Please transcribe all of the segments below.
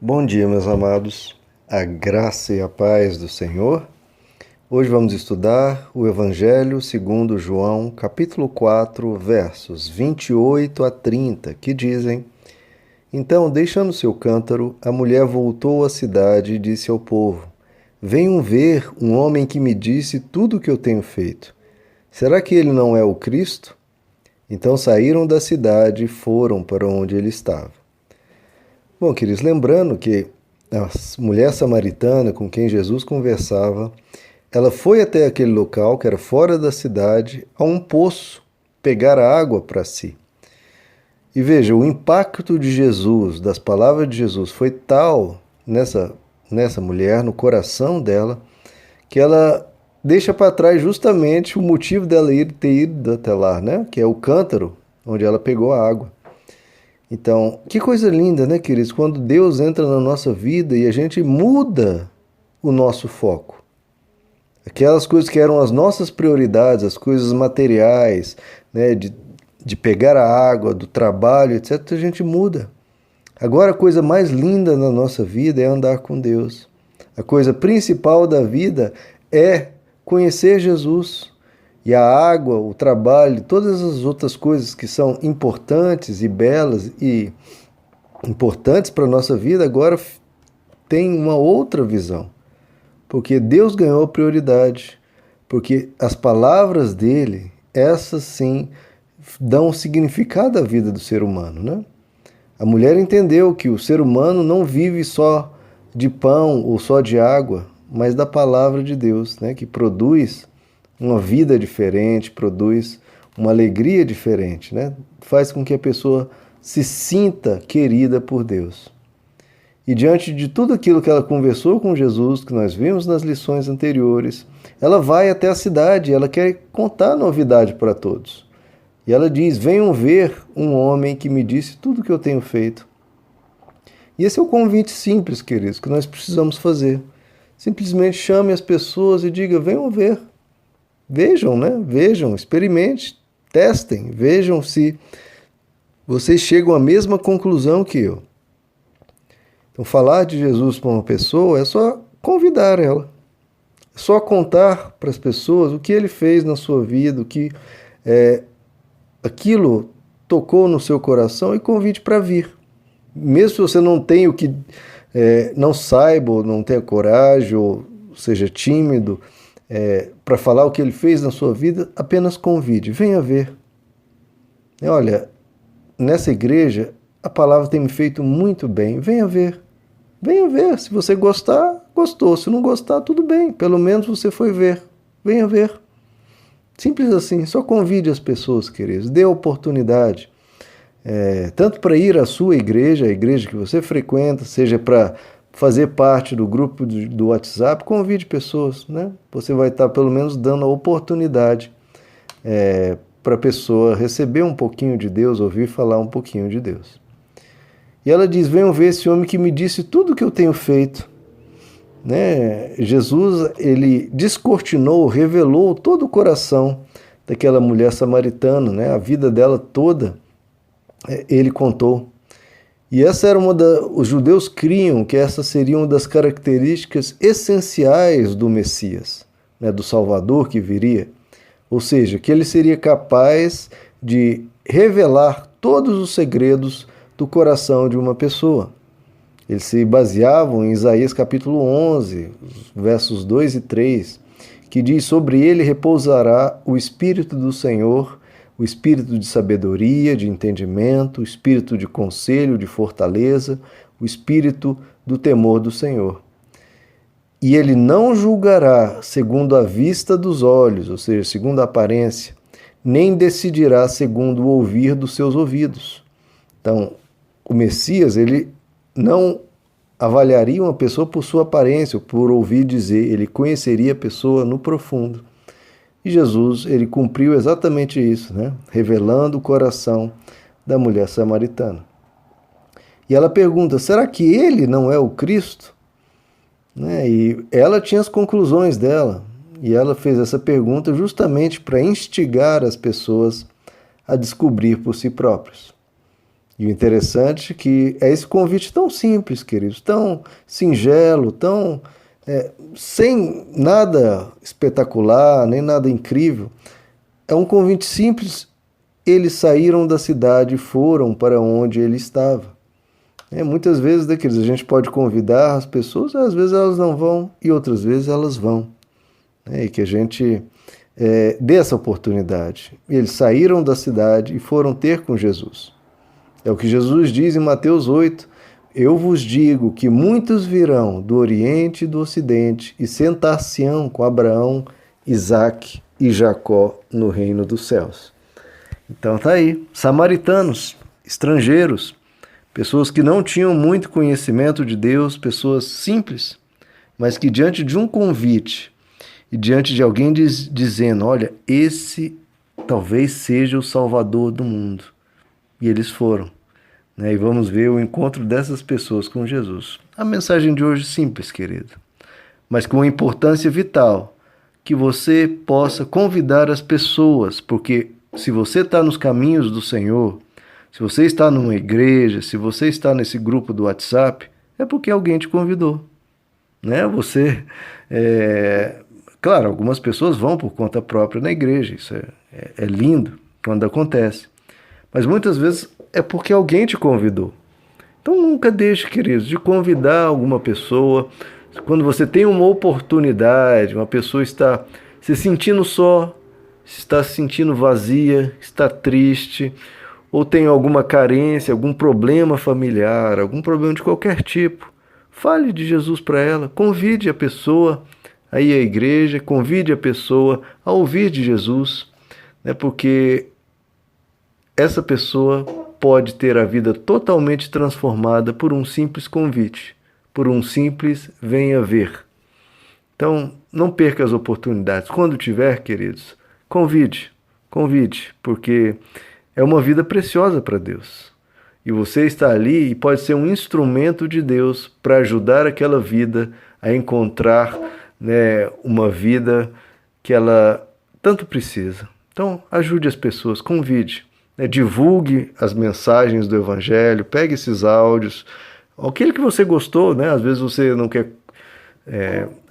Bom dia, meus amados. A graça e a paz do Senhor. Hoje vamos estudar o Evangelho segundo João, capítulo 4, versos 28 a 30, que dizem: Então, deixando seu cântaro, a mulher voltou à cidade e disse ao povo: Venham ver um homem que me disse tudo o que eu tenho feito. Será que ele não é o Cristo? Então saíram da cidade e foram para onde ele estava. Bom, queridos, lembrando que a mulher samaritana com quem Jesus conversava, ela foi até aquele local, que era fora da cidade, a um poço, pegar água para si. E veja, o impacto de Jesus, das palavras de Jesus, foi tal nessa mulher, no coração dela, que ela deixa para trás justamente o motivo dela ter ido até lá, né? Que é o cântaro onde ela pegou a água. Então, que coisa linda, né, queridos? Quando Deus entra na nossa vida e a gente muda o nosso foco. Aquelas coisas que eram as nossas prioridades, as coisas materiais, né, de pegar a água, do trabalho, etc., a gente muda. Agora, a coisa mais linda na nossa vida é andar com Deus. A coisa principal da vida é conhecer Jesus. E a água, o trabalho, todas as outras coisas que são importantes e belas e importantes para a nossa vida, agora tem uma outra visão. Porque Deus ganhou prioridade. Porque as palavras dele, essas sim, dão significado à vida do ser humano, né? A mulher entendeu que o ser humano não vive só de pão ou só de água, mas da palavra de Deus, né? Que produz uma vida diferente, produz uma alegria diferente, né? Faz com que a pessoa se sinta querida por Deus. E diante de tudo aquilo que ela conversou com Jesus, que nós vimos nas lições anteriores, ela vai até a cidade, ela quer contar a novidade para todos. E ela diz: venham ver um homem que me disse tudo o que eu tenho feito. E esse é o convite simples, queridos, que nós precisamos fazer. Simplesmente chame as pessoas e diga: venham ver. Vejam, né? Vejam, experimente, testem, vejam se vocês chegam à mesma conclusão que eu. Então, falar de Jesus para uma pessoa é só convidar ela. É só contar para as pessoas o que ele fez na sua vida, o que aquilo tocou no seu coração e convide para vir. Mesmo se você não tem o que, não saiba, ou não tenha coragem, ou seja tímido, para falar o que ele fez na sua vida, apenas convide, venha ver. Olha, nessa igreja a palavra tem me feito muito bem, venha ver. Venha ver, se você gostar, gostou, se não gostar, tudo bem, pelo menos você foi ver, venha ver. Simples assim, só convide as pessoas, queridos, dê oportunidade, tanto para ir à sua igreja, a igreja que você frequenta, seja para fazer parte do grupo do WhatsApp, convide pessoas, né? Você vai estar pelo menos dando a oportunidade para a pessoa receber um pouquinho de Deus, ouvir falar um pouquinho de Deus. E ela diz: venham ver esse homem que me disse tudo o que eu tenho feito. Né? Jesus, ele descortinou, revelou todo o coração daquela mulher samaritana, né? A vida dela toda, ele contou. E essa era os judeus criam que essa seria uma das características essenciais do Messias, né? Do Salvador que viria. Ou seja, que ele seria capaz de revelar todos os segredos do coração de uma pessoa. Eles se baseavam em Isaías capítulo 11, versos 2 e 3, que diz: sobre ele repousará o Espírito do Senhor, o Espírito de sabedoria, de entendimento, o Espírito de conselho, de fortaleza, o Espírito do temor do Senhor. E ele não julgará segundo a vista dos olhos, ou seja, segundo a aparência, nem decidirá segundo o ouvir dos seus ouvidos. Então, o Messias, ele não avaliaria uma pessoa por sua aparência, ou por ouvir dizer, ele conheceria a pessoa no profundo. E Jesus, ele cumpriu exatamente isso, né? Revelando o coração da mulher samaritana. E ela pergunta: será que ele não é o Cristo? Né? E ela tinha as conclusões dela, e ela fez essa pergunta justamente para instigar as pessoas a descobrir por si próprios. E o interessante é que é esse convite tão simples, queridos, tão singelo, tão sem nada espetacular, nem nada incrível. É um convite simples. Eles saíram da cidade e foram para onde ele estava. Muitas vezes, daqueles, a gente pode convidar as pessoas, às vezes elas não vão e outras vezes elas vão. E que a gente dê essa oportunidade. Eles saíram da cidade e foram ter com Jesus. É o que Jesus diz em Mateus 8. Eu vos digo que muitos virão do Oriente e do Ocidente e sentar-se-ão com Abraão, Isaque e Jacó no reino dos céus. Então tá aí, samaritanos, estrangeiros, pessoas que não tinham muito conhecimento de Deus, pessoas simples, mas que diante de um convite e diante de alguém dizendo, olha, esse talvez seja o Salvador do mundo. E eles foram. E vamos ver o encontro dessas pessoas com Jesus. A mensagem de hoje simples, querido, mas com uma importância vital, que você possa convidar as pessoas, porque se você está nos caminhos do Senhor, se você está numa igreja, se você está nesse grupo do WhatsApp, é porque alguém te convidou. Você, claro, algumas pessoas vão por conta própria na igreja, isso é lindo quando acontece. Mas muitas vezes é porque alguém te convidou. Então nunca deixe, queridos, de convidar alguma pessoa. Quando você tem uma oportunidade, uma pessoa está se sentindo só, está se sentindo vazia, está triste, ou tem alguma carência, algum problema familiar, algum problema de qualquer tipo, fale de Jesus para ela, convide a pessoa a ir à igreja, convide a pessoa a ouvir de Jesus, porque essa pessoa pode ter a vida totalmente transformada por um simples convite, por um simples venha ver. Então, não perca as oportunidades. Quando tiver, queridos, convide, porque é uma vida preciosa para Deus. E você está ali e pode ser um instrumento de Deus para ajudar aquela vida a encontrar uma vida que ela tanto precisa. Então, ajude as pessoas, convide. Divulgue as mensagens do Evangelho, pegue esses áudios, aquele que você gostou, às vezes você não quer,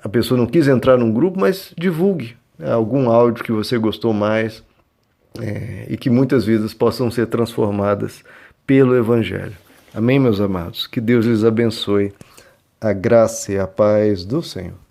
a pessoa não quis entrar num grupo, mas divulgue algum áudio que você gostou mais e que muitas vidas possam ser transformadas pelo Evangelho. Amém, meus amados? Que Deus lhes abençoe. A graça e a paz do Senhor.